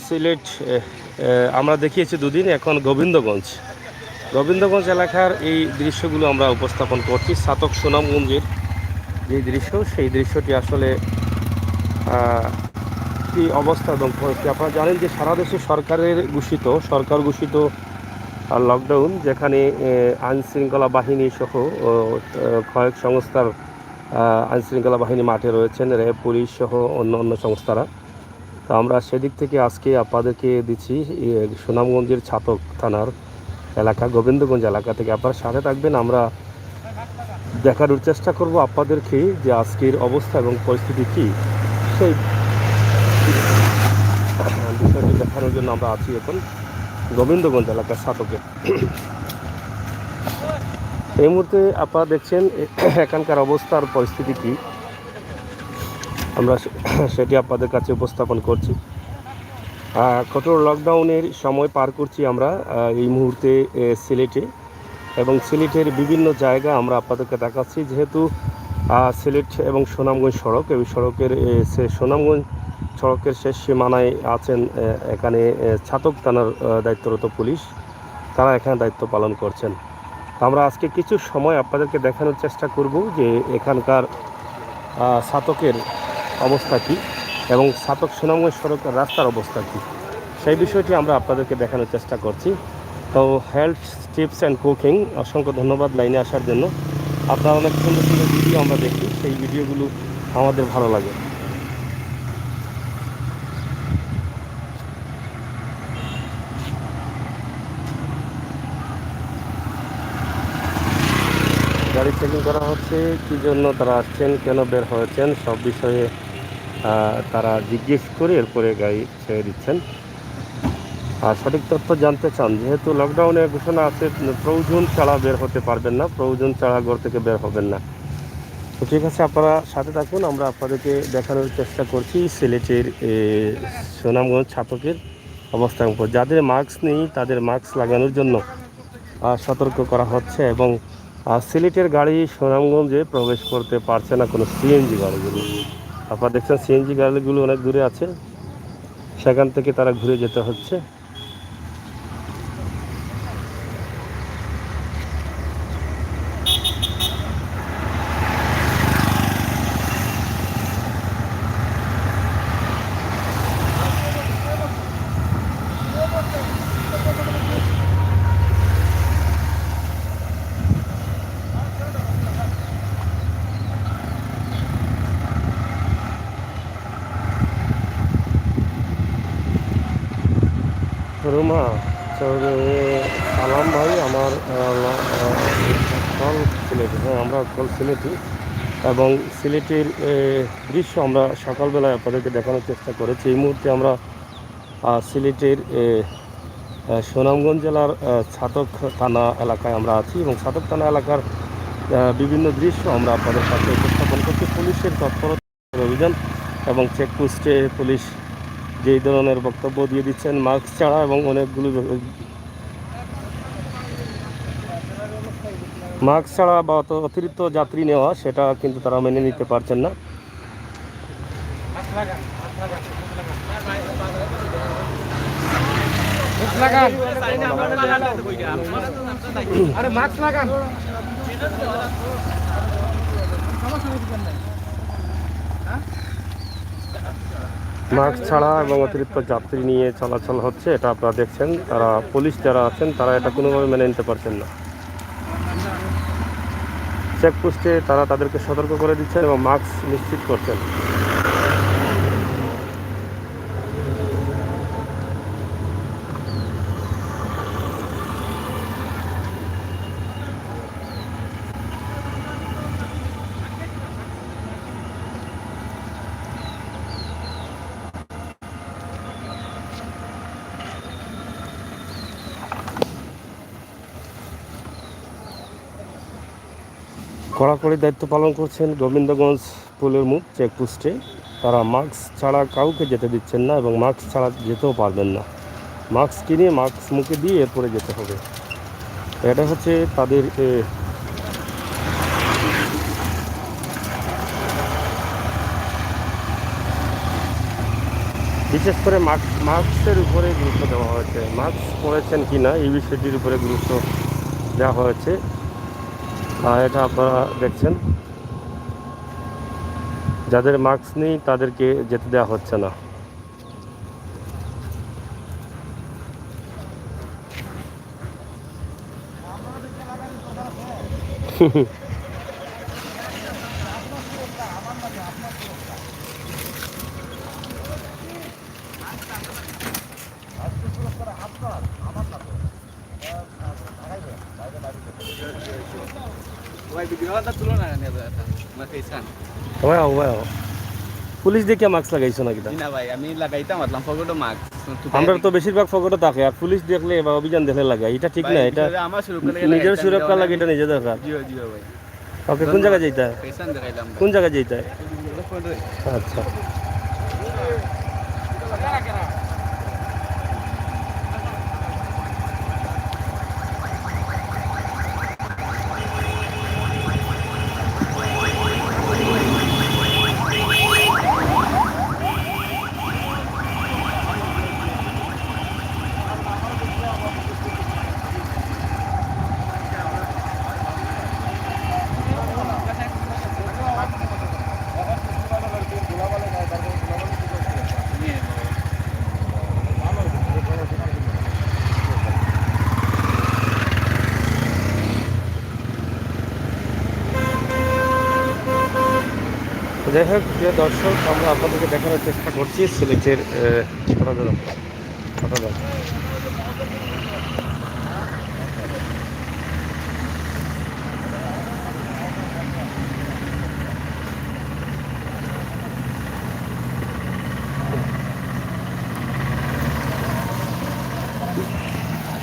সিলেট আমরা দেখিয়েছি দুদিন। এখন গোবিন্দগঞ্জ এলাকার এই দৃশ্যগুলো আমরা উপস্থাপন করছি। ছাতক সুনামগঞ্জের যে দৃশ্য, সেই দৃশ্যটি আসলে কি অবস্থা এবং পরিস্থিতি। আপনারা জানেন যে সারা দেশে সরকার ঘোষিত লকডাউন, যেখানে আইন শৃঙ্খলা বাহিনী সহ কয়েক সংস্থার আইন শৃঙ্খলা বাহিনী মাঠে রয়েছেন, র্যাব, পুলিশ সহ অন্য সংস্থারা। তো আমরা সেদিক থেকে আজকে আপনাদেরকে দিচ্ছি সুনামগঞ্জের ছাতক থানার এলাকা, গোবিন্দগঞ্জ এলাকা থেকে। আপনারা সাথে থাকবেন, আমরা দেখানোর চেষ্টা করব আপনাদেরকে যে আজকের অবস্থা এবং পরিস্থিতি কী, সেই বিষয়টি দেখানোর জন্য আমরা আছি এখন গোবিন্দগঞ্জ এলাকার ছাতকে। এই মুহূর্তে আপনারা দেখছেন এখানকার অবস্থার পরিস্থিতি কী, আমরা সেটি আপনাদের কাছে উপস্থাপন করছি। কঠোর লকডাউনের সময় পার করছি আমরা এই মুহূর্তে সিলেটে, এবং সিলেটের বিভিন্ন জায়গা আমরা আপনাদেরকে দেখাচ্ছি। যেহেতু সিলেট এবং সুনামগঞ্জ সড়ক, এই সড়কের সুনামগঞ্জ সড়কের শেষ সীমানায় আছেন এখানে ছাতক থানার দায়িত্বরত পুলিশ, তারা এখানে দায়িত্ব পালন করছেন। আমরা আজকে কিছু সময় আপনাদেরকে দেখানোর চেষ্টা করব যে এখানকার ছাতকের অবস্থা কী এবং ছাতক সুনামগঞ্জ সড়কের রাস্তার অবস্থা কী, সেই বিষয়টি আমরা আপনাদেরকে দেখানোর চেষ্টা করছি। তো হেলথ টিপস অ্যান্ড কুকিং, অসংখ্য ধন্যবাদ লাইনে আসার জন্য। আপনারা অনেক সুন্দর সুন্দর ভিডিও আমরা দেখি, সেই ভিডিওগুলো আমাদের ভালো লাগে। গাড়ি চেকিং করা হচ্ছে, কী জন্য তারা আসছেন, কেন বের হয়েছেন, সব বিষয়ে তারা জিজ্ঞেস করে এরপরে গাড়ি ছেড়ে দিচ্ছেন। আর সঠিক তথ্য জানতে চান, যেহেতু লকডাউনের ঘোষণা আছে, প্রয়োজন ছাড়া বের হতে পারবেন না, প্রয়োজন ছাড়া ঘর থেকে বের হবেন না। তো ঠিক আছে, আপনারা সাথে থাকুন, আমরা আপনাদেরকে দেখানোর চেষ্টা করছি সিলেটের সুনামগঞ্জ ছাতকের অবস্থার উপর। যাদের মাস্ক নেই তাদের মাস্ক লাগানোর জন্য সতর্ক করা হচ্ছে, এবং সিলেটের গাড়ি সুনামগঞ্জে প্রবেশ করতে পারছে না কোনো সিএনজি গাড়িগুলো। আপনারা দেখছেন সিএনজি গাড়িগুলো অনেক দূরে আছে, সেখান থেকে তারা ঘুরে যেতে হচ্ছে। রুমা সালাম ভাই, আমার কল সিলেট, হ্যাঁ আমরা কল সিলেটি, এবং সিলেটের দৃশ্য আমরা সকালবেলায় আপনাদেরকে দেখানোর চেষ্টা করেছি। এই মুহূর্তে আমরা সিলেটের সুনামগঞ্জ জেলার ছাতক থানা এলাকায় আমরা আছি, এবং ছাতক থানা এলাকার বিভিন্ন দৃশ্য আমরা আপনাদের সাথে উপস্থাপন করছি। পুলিশের তৎপরতা অভিযান এবং চেকপোস্টে পুলিশ যেই ধরনের বক্তব্য দিয়ে দিচ্ছেন, মাস্ক ছাড়া, এবং অনেকগুলো মাস্ক ছাড়া বা অতিরিক্ত যাত্রী নেওয়া, সেটা কিন্তু তারা মেনে নিতে পারছেন না। মাস্ক ছাড়া এবং অতিরিক্ত যাত্রী নিয়ে চলাচল হচ্ছে, এটা আপনারা দেখছেন। তারা পুলিশ যারা আছেন তারা এটা কোনোভাবে মেনে নিতে পারছেন না। চেকপোস্টে তারা তাদেরকে সতর্ক করে দিচ্ছেন এবং মাস্ক নিশ্চিত করছেন। কড়াকড়ি দায়িত্ব পালন করছেন গোবিন্দগঞ্জ পুলের মুখ চেকপোস্টে। তারা মাস্ক ছাড়া কাউকে যেতে দিচ্ছেন না, এবং মাস্ক ছাড়া যেতেও পারবেন না। মাস্ক কিনে মাস্ক মুখে দিয়ে এরপরে যেতে হবে। এটা হচ্ছে তাদের বিশেষ করে মাস্কের উপরে গুরুত্ব দেওয়া হয়েছে। মাস্ক পরেছেন কি না এই বিষয়টির উপরে গুরুত্ব দেওয়া হয়েছে। এটা আপনারা দেখছেন, যাদের মাস্ক নেই তাদেরকে যেতে দেওয়া হচ্ছে না। পুলিশ দেখে মাস্ক লাগাইছো নাকি? না ভাই, আমি লাগাইতাম আসলাম ফগটো মাস্ক। আমরা তো বেশিরভাগ ফকটে থাকে, আর পুলিশ দেখলে বা অভিযান দেখলে লাগাই, এটা ঠিক না। এটা আমার সুরক্ষা নিজের সুরক্ষা লাগে, এটা নিজে দরকার। জিও জিও ভাই। ওকে, কোন জায়গায় যাইতে হয়? পেছন দেখাইলাম। কোন জায়গায় যাইতে হয়? আচ্ছা, যাই হোক প্রিয় দর্শক, আমরা আপনাদেরকে দেখানোর চেষ্টা করছি সিলেটের ঘটনা।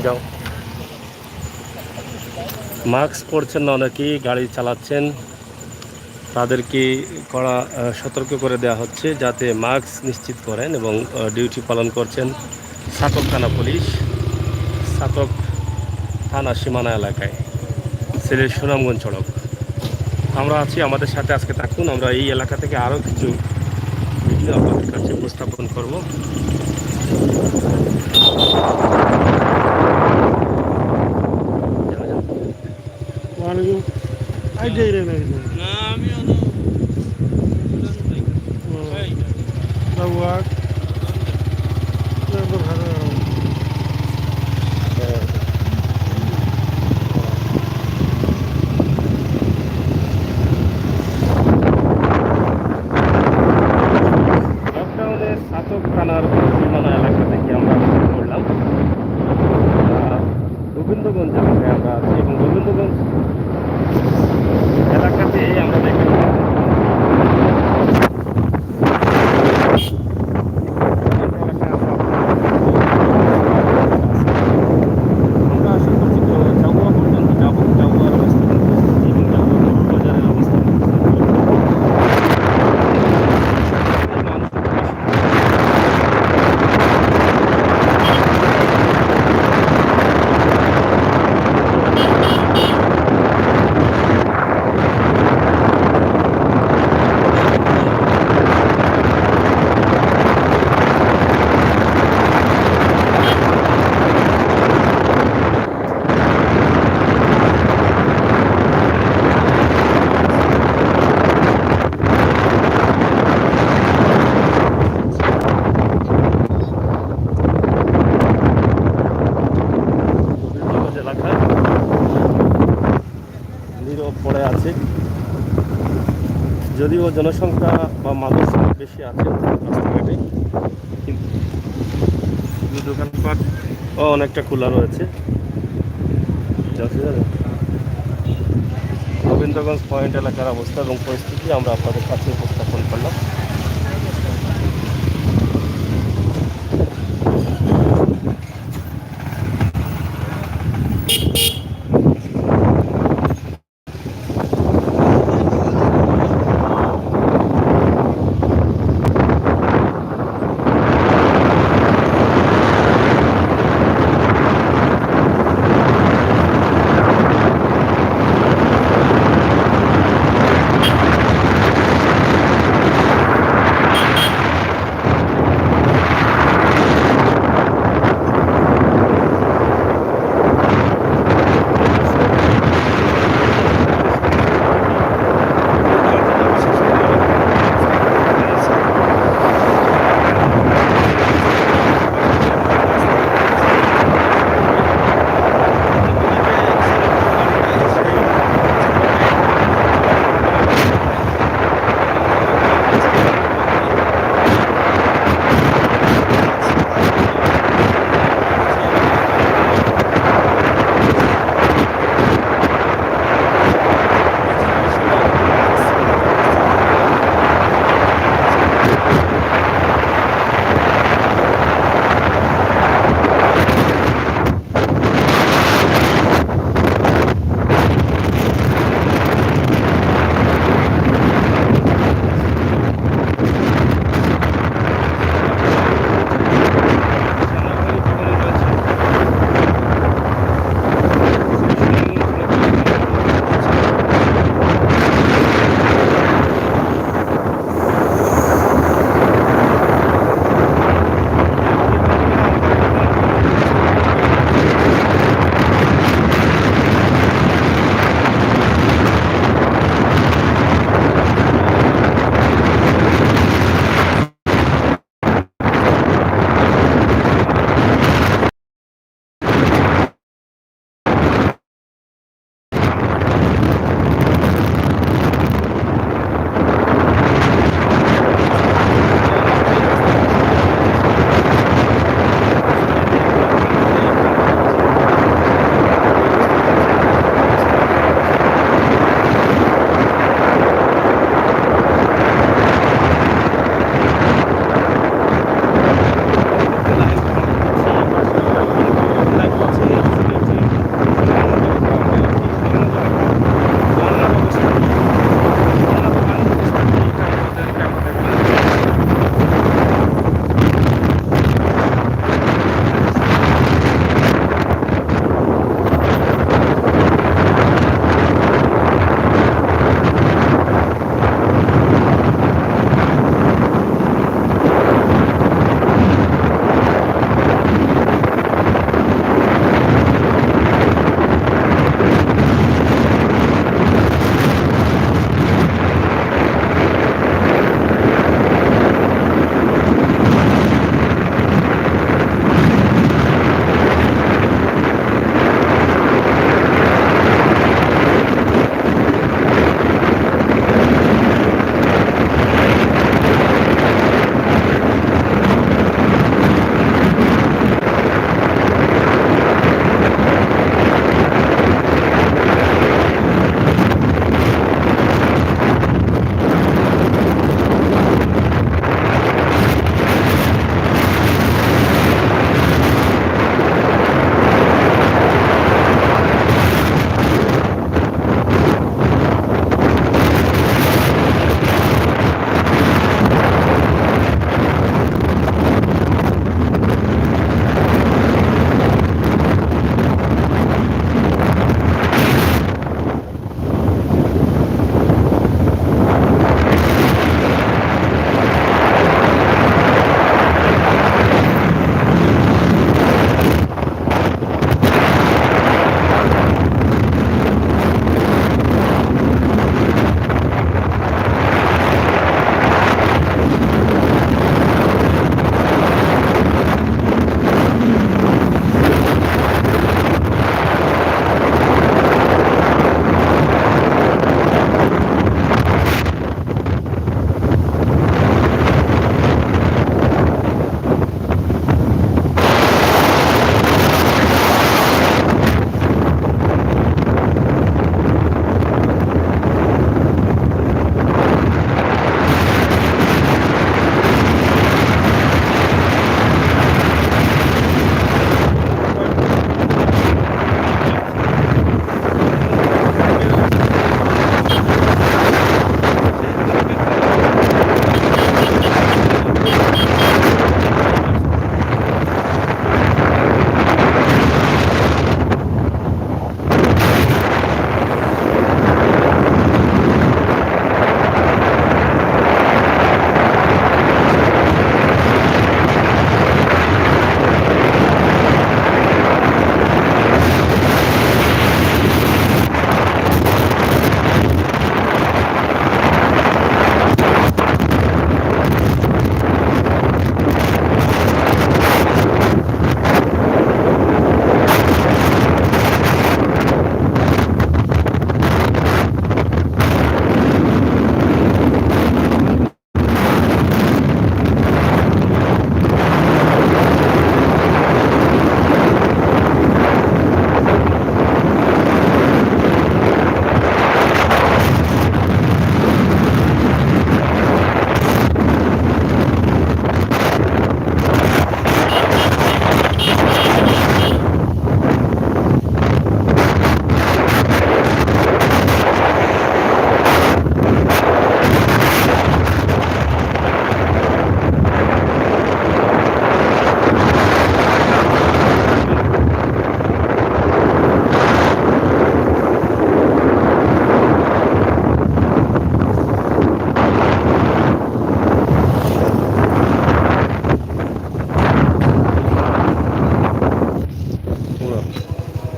যাও, মাস্ক পরছেন না অনেকেই, গাড়ি চালাচ্ছেন, তাদেরকে কড়া সতর্ক করে দেওয়া হচ্ছে যাতে মাস্ক নিশ্চিত করেন এবং ডিউটি পালন করছেন ছাতক থানা পুলিশ, ছাতক থানা সীমানা এলাকায়, সিলেট সুনামগঞ্জ সড়ক। আমরা আছি, আমাদের সাথে আজকে থাকুন। আমরা এই এলাকা থেকে আরও কিছু ভিডিও আপনাদের কাছে উপস্থাপন করব। লকডাউনের ছাতক থানার সীমানা এলাকা থেকে আমরা শুরু করলাম। গোবিন্দগঞ্জ এলাকায় আমরা আছি এবং গোবিন্দগঞ্জ এলাকাতে আমরা দেখতে আমরা আশা করছি জাগুয়া পর্যন্ত যাবো। জাগুয়ার অবস্থান এবং জাগুয়া বাজারের অবস্থান এলাকায় নীরব পড়ে আছে। যদিও জনসংখ্যা বা মানুষ বেশি আছে রাস্তাঘাটে, কিন্তু দোকানপাট অনেকটা খোলা রয়েছে। গোবিন্দগঞ্জ পয়েন্ট এলাকার অবস্থা এবং পরিস্থিতি আমরা আপনাদের কাছে উপস্থাপন করলাম।